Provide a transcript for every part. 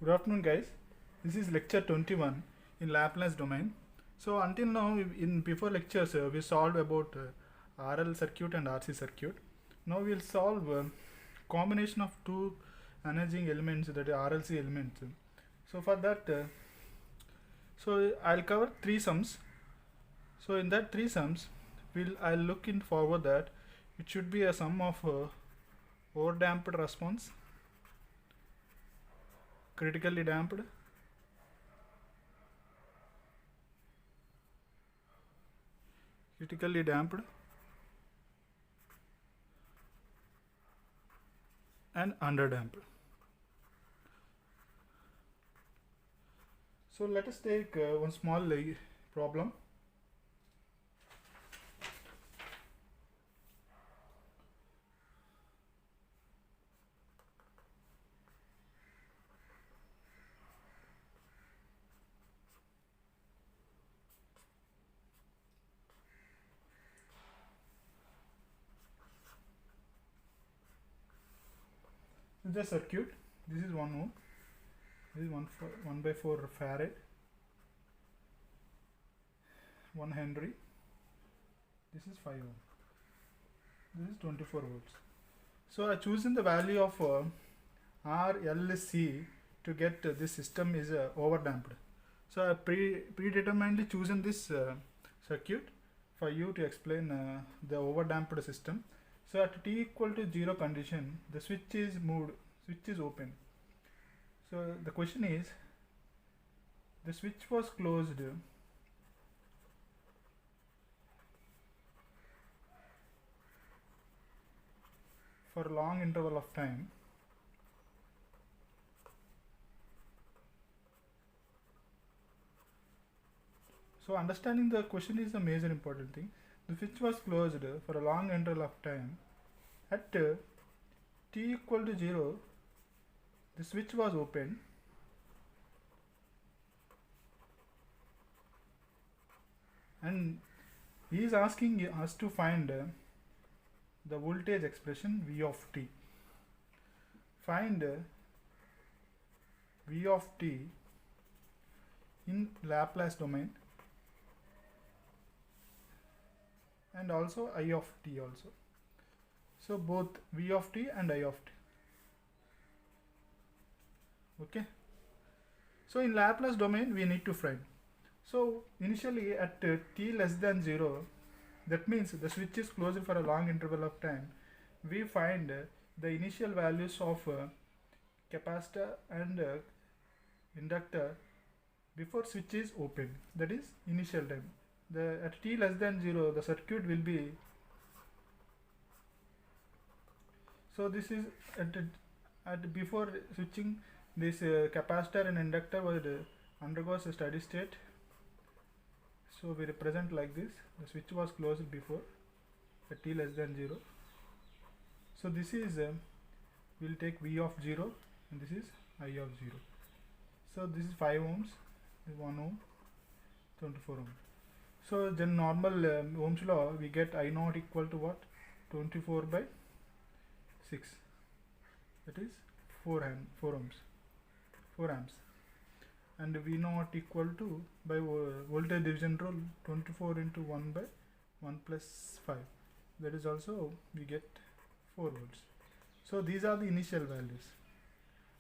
Good afternoon, guys. This is lecture 21 in Laplace domain. So until now, in before lectures, we solved about RL circuit and RC circuit. Now we'll solve combination of two energizing elements, that is RLC elements. So for that, so I'll cover three sums. So in that three sums, I'll look in forward that it should be a sum of overdamped response, critically damped, and underdamped. So let us take one small problem. The circuit, this is 1 ohm, this is 1 by 4 farad, 1 Henry, this is 5 ohm, this is 24 volts. So I chosen the value of RLC to get this system is overdamped. So I predeterminedly chosen this circuit for you to explain the overdamped system. So at t equal to 0 condition, the switch is moved, switch is open. So the question is, the switch was closed for a long interval of time. So understanding the question is the major important thing. The switch was closed for a long interval of time. At t equal to 0, the switch was open and he is asking us to find the voltage expression V of t. Find V of t in Laplace domain and also I of t also. So both V of t and I of t. Okay. So in Laplace domain we need to find. So initially at t less than 0, that means the switch is closed for a long interval of time, we find the initial values of capacitor and inductor before switch is open, that is initial time. At t less than 0, the circuit will be, so this is at before switching, this capacitor and inductor will undergoes a steady state. So we represent like this, the switch was closed before at t less than 0. So this is we'll take V of 0 and this is I of 0. So this is 5 ohms, this is 1 ohm, 24 ohm. So then normal Ohm's law, we get I naught equal to what? 24 by 6, that is 4 amps, and V naught equal to, by voltage division rule, 24 into 1 by 1 plus 5, that is also we get 4 volts. So these are the initial values.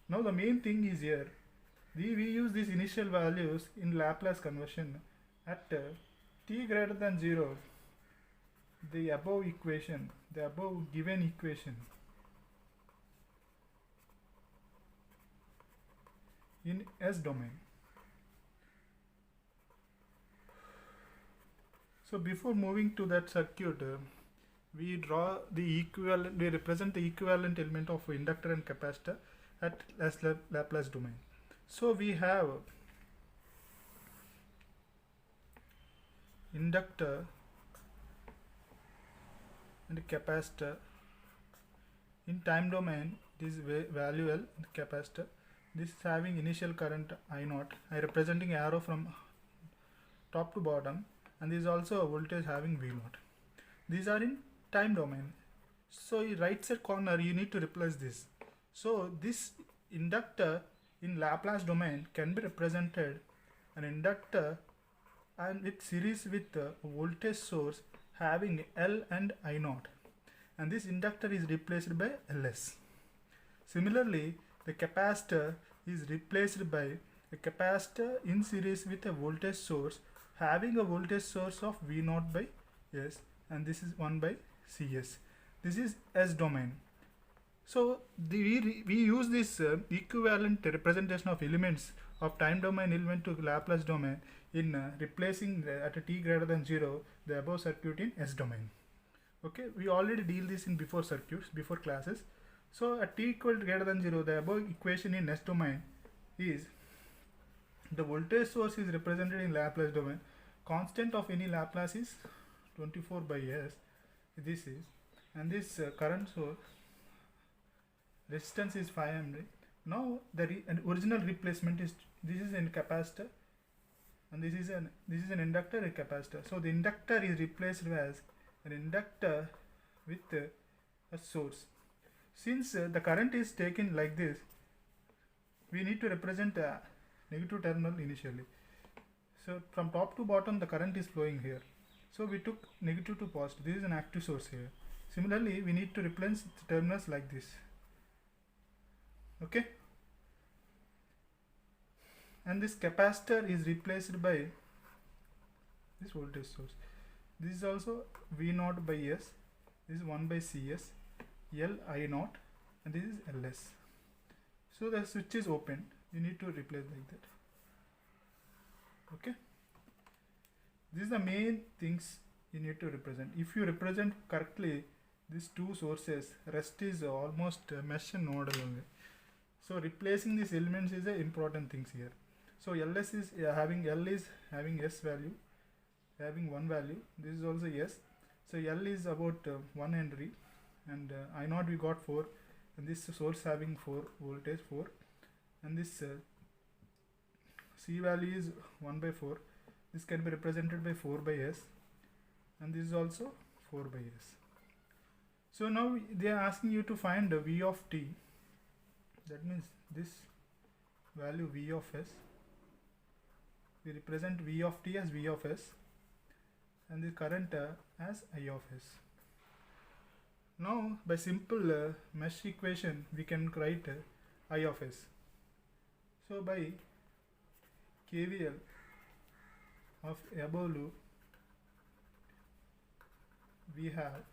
Now the main thing is here, we use these initial values in Laplace conversion. At t greater than 0, the above given equation in S domain. So before moving to that circuit, we draw the equivalent, we represent the equivalent element of inductor and capacitor at Laplace domain. So we have inductor and capacitor. In time domain, this value L, capacitor, this is having initial current I naught. I representing arrow from top to bottom, and this is also a voltage having V naught. These are in time domain. So in right side corner you need to replace this. So this inductor in Laplace domain can be represented an inductor and with series with a voltage source having L and I naught, and this inductor is replaced by Ls. Similarly, the capacitor is replaced by a capacitor in series with a voltage source having a voltage source of V naught by S, and this is 1 by Cs. This is S domain. So we use this equivalent representation of elements of time domain element to Laplace domain in replacing at a t greater than 0 the above circuit in S domain. Okay, we already deal this in before circuits, before classes. So at t equal to greater than 0, the above equation in S domain is the voltage source is represented in Laplace domain. Constant of any Laplace is 24 by S. This is, and this current source resistance is 5 Henry. Now the original replacement is, this is a capacitor and this is an inductor and capacitor. So the inductor is replaced as an inductor with a source. Since the current is taken like this, we need to represent a negative terminal initially. So from top to bottom the current is flowing here. So we took negative to positive. This is an active source here. Similarly, we need to replace the terminals like this. Okay, and this capacitor is replaced by this voltage source. This is also V naught by S. This is 1 by Cs, L I naught, and this is Ls. So the switch is open. You need to replace like that. Okay, these are the main things you need to represent. If you represent correctly these two sources, rest is almost mesh and nodal only. So replacing these elements is the important things here. So Ls is having L is having S value, having 1 value. This is also S. So L is about 1 Henry, and I naught we got 4, and this source having 4 voltage 4, and this C value is 1 by 4. This can be represented by 4 by S, and this is also 4 by S. So now they are asking you to find V of t. That means this value V of S, we represent V of t as V of S, and the current as I of S. Now by simple mesh equation we can write I of S. So by KVL of above loop we have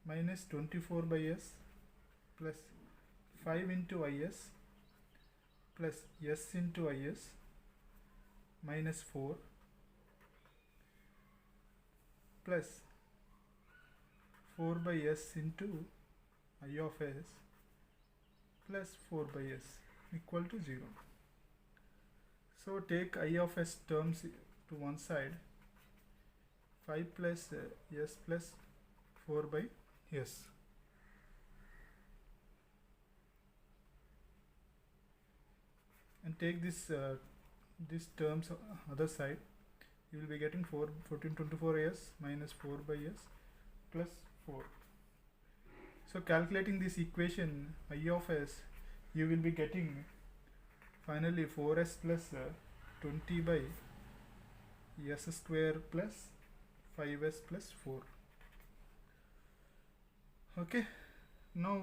minus 24 by S plus 5 into IS plus S into IS minus 4 plus 4 by S into I of S plus 4 by S equal to 0. So take I of S terms to one side, 5 plus S plus 4 by S. And take this terms other side, you will be getting 1424 S minus 4 by S plus 4. So calculating this equation I of S, you will be getting finally 4S plus 20 by S square plus 5S plus 4. Okay, now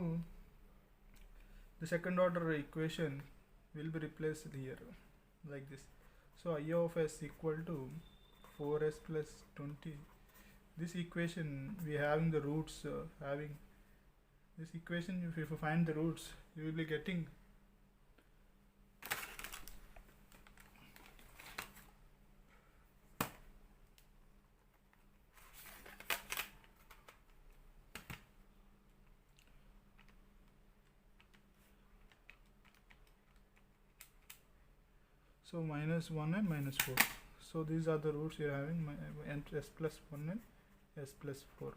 the second order equation will be replaced here like this. So I of S equal to 4S plus 20. This equation we having the roots, having this equation, if you find the roots, you will be getting so minus 1 and minus 4. So these are the roots you are having, S plus 1 and S plus 4.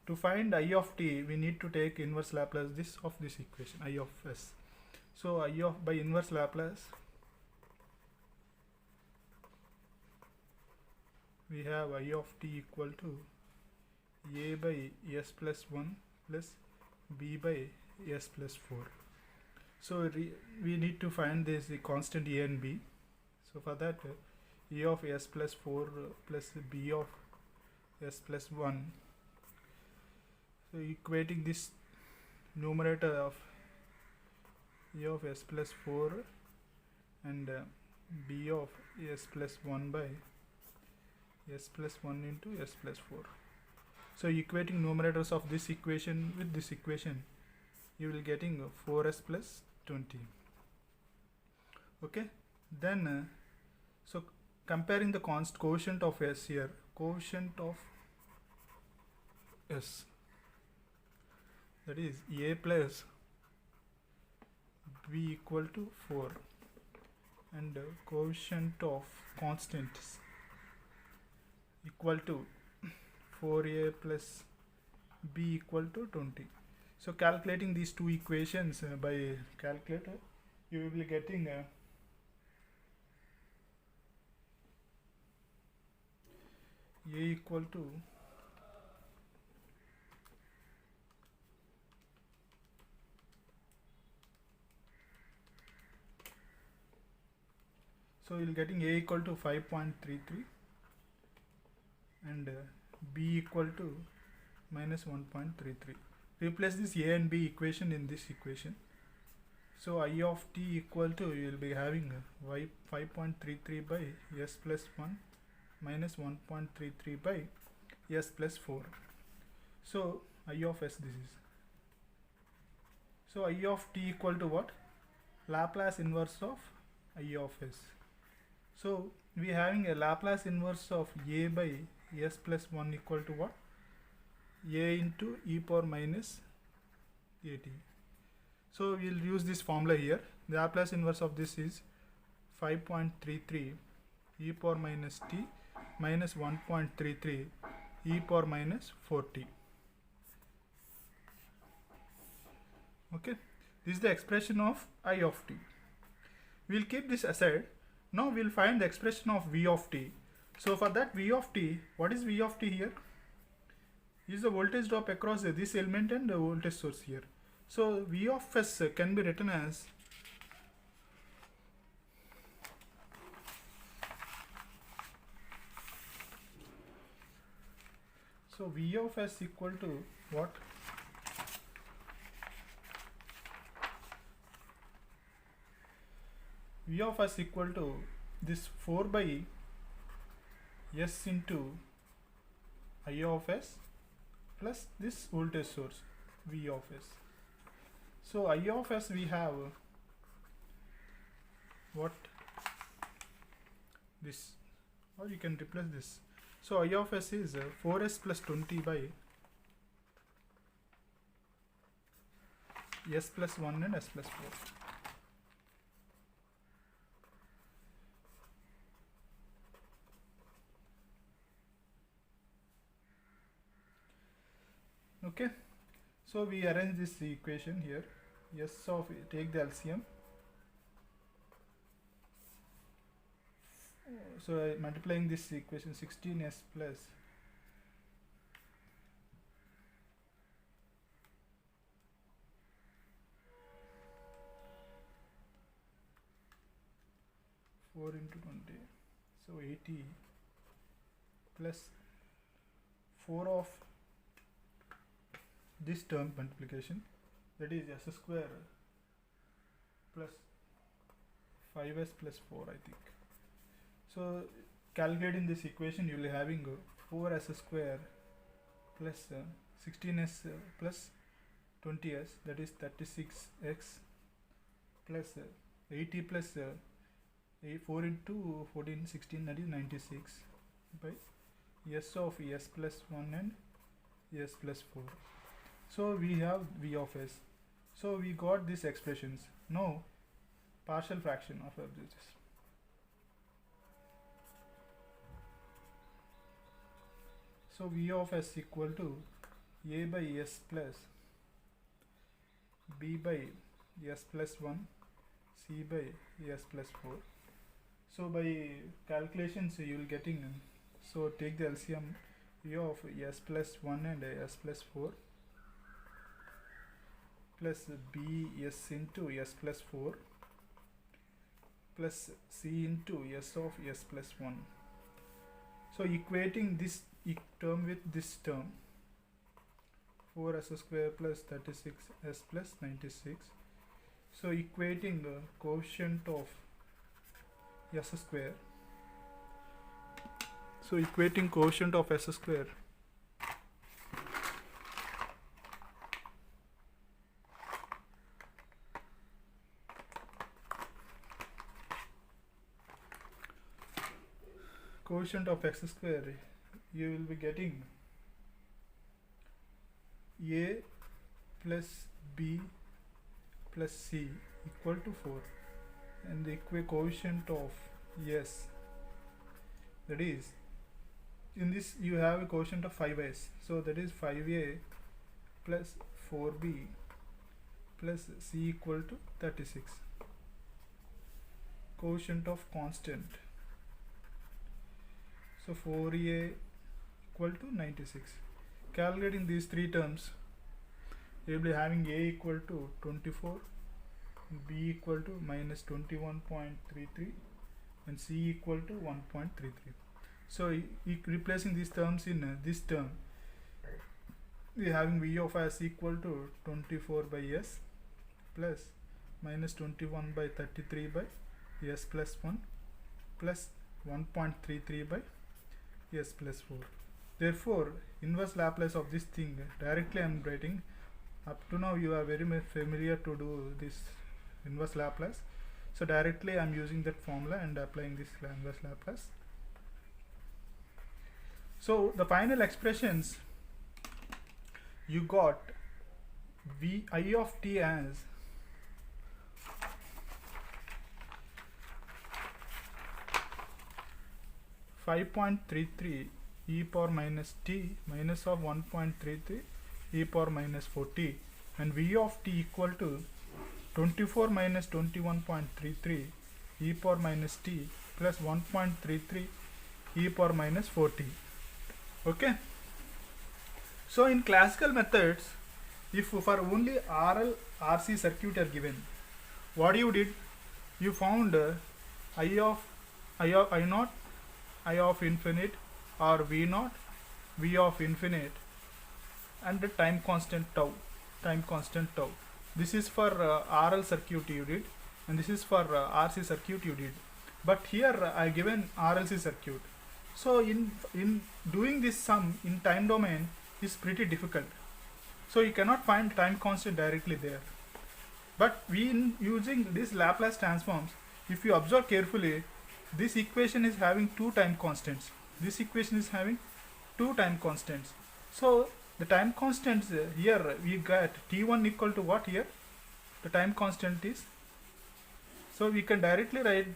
To find I of t, we need to take inverse Laplace of this equation, I of S. So I of by inverse Laplace, we have I of t equal to A by S plus 1 plus B by s plus 4. So we need to find this the constant a and b. So for that a of s plus 4 plus b of s plus 1. So equating this numerator of a of s plus 4 and b of s plus 1 by s plus 1 into s plus 4. So equating numerators of this equation with this equation, you will getting 4s plus 20. Okay, then so comparing the quotient of s here, quotient of s, that is a plus b equal to 4, and quotient of constants equal to 4a plus b equal to 20. So calculating these two equations by calculator, you will be getting a equal to so you'll getting a equal to 5.33 and b equal to minus 1.33. Replace this a and b equation in this equation. So I of t equal to, you will be having y 5.33 by s plus 1 minus 1.33 by s plus 4. So I of s, this is. So I of t equal to what? Laplace inverse of I of s. So we are having a Laplace inverse of a by s plus 1 equal to what? A into e power minus at. So we will use this formula here. The Laplace inverse of this is 5.33 e power minus t minus 1.33 e power minus 4t. Okay, this is the expression of I of t. We will keep this aside. Now we will find the expression of v of t. So for that v of t, what is v of t here? Is the voltage drop across this element and the voltage source here. So v of s can be written as v of s equal to what? V of s equal to this 4 by s into I of s plus this voltage source V of s. So I of s we have what? This, or you can replace this. So I of s is 4s plus 20 by s plus 1 and s plus 4. Okay, so we arrange this equation here. S of, take the LCM. So multiplying this equation, 16s plus 4 into 20, so 80 plus 4 of this term multiplication, that is s square plus 5s plus 4, I think. So calculating this equation, you will be having 4s square plus 16s plus 20s, that is 36x plus 80 plus 4 into 14, 16, that is 96 by s of s plus 1 and s plus 4. So we have v of s. So we got these expressions. Now partial fraction of averages. So v of s equal to a by s plus b by s plus 1, c by s plus 4. So by calculations you will getting, so take the LCM v of s plus 1 and s plus 4 plus bs into s plus 4 plus c into s of s plus 1. So equating this term with this term, 4s square plus 36s plus 96. So equating quotient of s square. So equating quotient of s square. Quotient of x square, you will be getting a plus b plus c equal to 4, and the quotient of s, that is, in this you have a quotient of 5s, so that is 5a plus 4b plus c equal to 36. Quotient of constant, so 4a equal to 96. Calculating these three terms, you will be having a equal to 24, b equal to minus 21.33, and c equal to 1.33. So replacing these terms in this term, we are having v of s equal to 24 by s plus minus 21 by 33 by s plus 1 plus 1.33 by s plus 4. Therefore, inverse Laplace of this thing directly I am writing. Up to now you are very much familiar to do this inverse Laplace. So directly I am using that formula and applying this inverse Laplace. So the final expressions, you got I of t as (5.33) e power minus t minus of 1.33 e power minus 4t, and v of t equal to 24 minus 21.33 e power minus t plus 1.33 e power minus 4t. Okay. So in classical methods, if for only RL RC circuit are given, what you did, you found I naught, I of infinite, or v naught, v of infinite, and the time constant tau. This is for RL circuit you did, and this is for RC circuit you did. But here I given RLC circuit. So in doing this sum in time domain is pretty difficult. So you cannot find time constant directly there. But in using these Laplace transforms, if you observe carefully, this equation is having two time constants. This equation is having two time constants. So the time constants here we got t1 equal to what here? The time constant is. So we can directly write,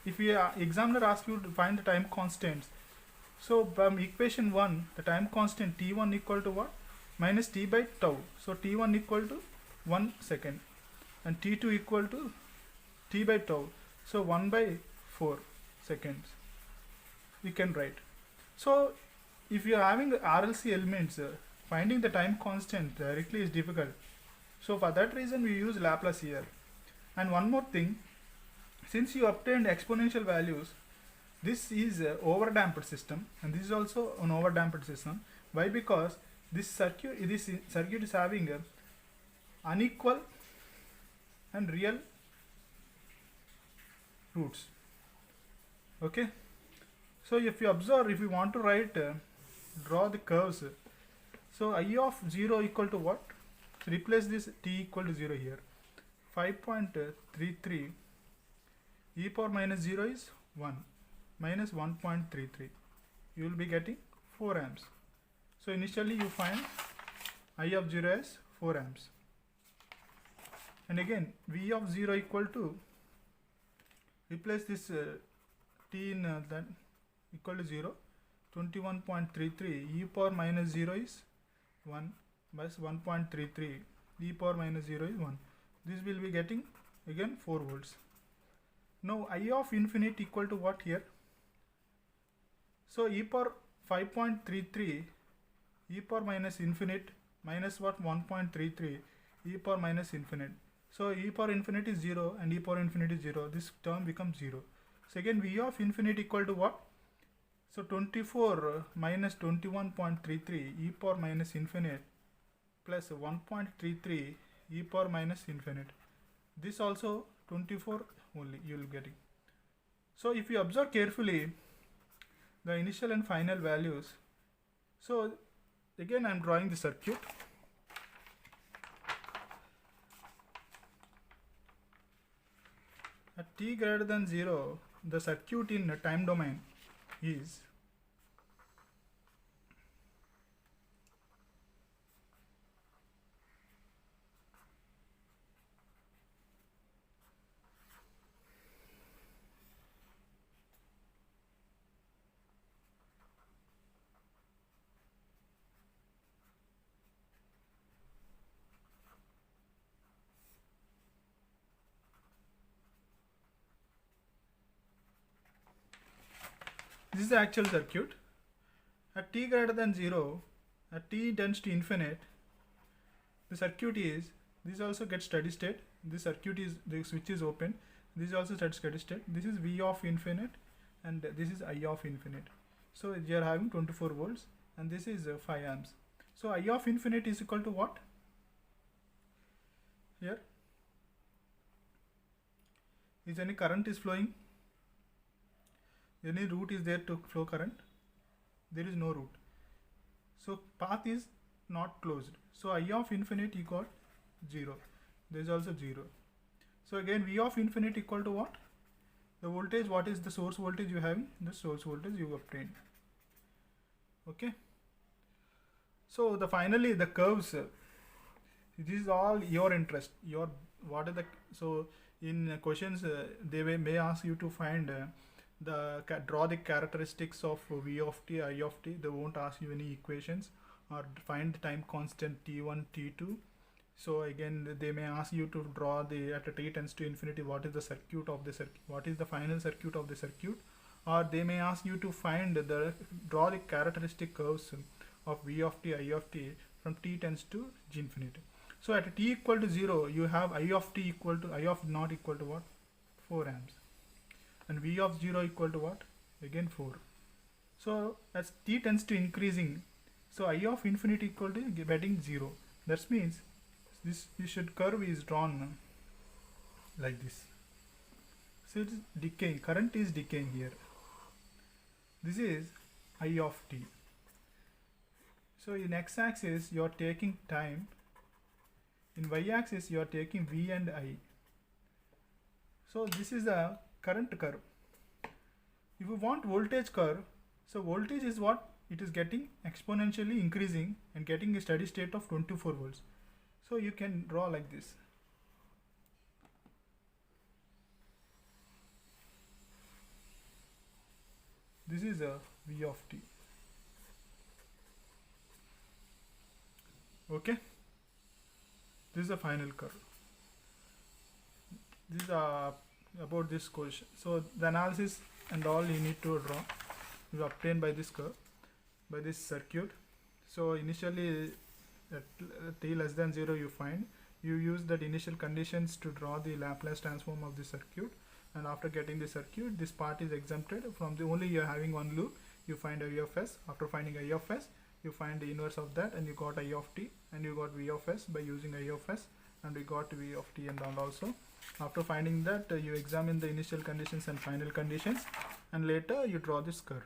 if we examiner asks you to find the time constants. So from equation 1, the time constant t1 equal to what? Minus t by tau. So t1 equal to 1 second, and t2 equal to t by tau. So 1 by 4 seconds we can write. So if you are having RLC elements, finding the time constant directly is difficult. So for that reason we use Laplace here. And one more thing, since you obtained exponential values, this is a overdamped system, and this is also an overdamped system. Why? Because this circuit is having unequal and real roots. Okay. So if you observe, if you want to write, draw the curves. So I of 0 equal to what? So replace this t equal to 0 here. 5.33 e power minus 0 is 1 minus 1.33. You will be getting 4 amps. So initially you find I of 0 as 4 amps. And again V of 0 equal to, replace this t in that equal to 0, 21.33 e power minus 0 is 1 plus 1.33 e power minus 0 is 1. This will be getting again 4 volts. Now I of infinite equal to what here? So e power 5.33 e power minus infinite minus what? 1.33 e power minus infinite. So e power infinite is 0 and e power infinite is 0. This term becomes 0. So again v of infinite equal to what? So 24 minus 21.33 e power minus infinite plus 1.33 e power minus infinite. This also 24 only you will get it. So if you observe carefully the initial and final values, so again I am drawing the circuit. At t greater than 0, the circuit in a time domain is this is the actual circuit. At t greater than 0, at t tends to infinite, the circuit is, this also gets steady state, this circuit is, the switch is open, this is also steady state, this is v of infinite and this is I of infinite. So you are having 24 volts and this is 5 amps. So I of infinite is equal to what? Here, is any current is flowing? Any route is there to flow current? There is no route. So path is not closed. So I of infinite you got 0. There is also 0. So again v of infinite equal to what? The voltage, what is the source voltage you have? The source voltage you obtained. Okay. So the finally the curves, this is all your interest. Your what are the, so in questions they may ask you to find draw the characteristics of v of t, I of t. They won't ask you any equations, or find the time constant t1, t2. So again they may ask you to draw the, at a t tends to infinity, what is the circuit of the circuit, what is the final circuit of the circuit, or they may ask you to find the, draw the characteristic curves of v of t, I of t from t tends to infinity. So at t equal to 0 you have I of t equal to, I of not equal to what? 4 amps. And v of 0 equal to what? Again 4. So as t tends to increasing, so I of infinity equal to getting 0. That means this should curve is drawn like this. So it is decaying, current is decaying here. This is I of t. So in x-axis you are taking time, in y-axis you are taking v and I. So this is a current curve. If you want voltage curve, so voltage is what? It is getting exponentially increasing and getting a steady state of 24 volts. So you can draw like this. This is a v of t. Okay. This is the final curve. This is about this question. So the analysis and all you need to draw is obtained by this curve, by this circuit. So initially at t less than 0 you find, you use that initial conditions to draw the Laplace transform of the circuit, and after getting the circuit, this part is exempted from the, only you are having one loop, you find I of s. After finding I of s, you find the inverse of that and you got I of t, and you got v of s by using I of s, and we got v of t and all also. After finding that, you examine the initial conditions and final conditions, and later you draw this curve.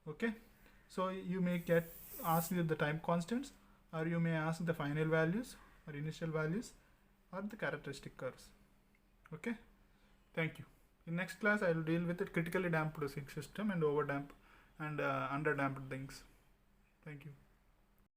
Okay, so you may get asked with the time constants, or you may ask the final values or initial values or the characteristic curves. Okay, thank you. In next class I will deal with the critically damped system and overdamped and underdamped things. Thank you.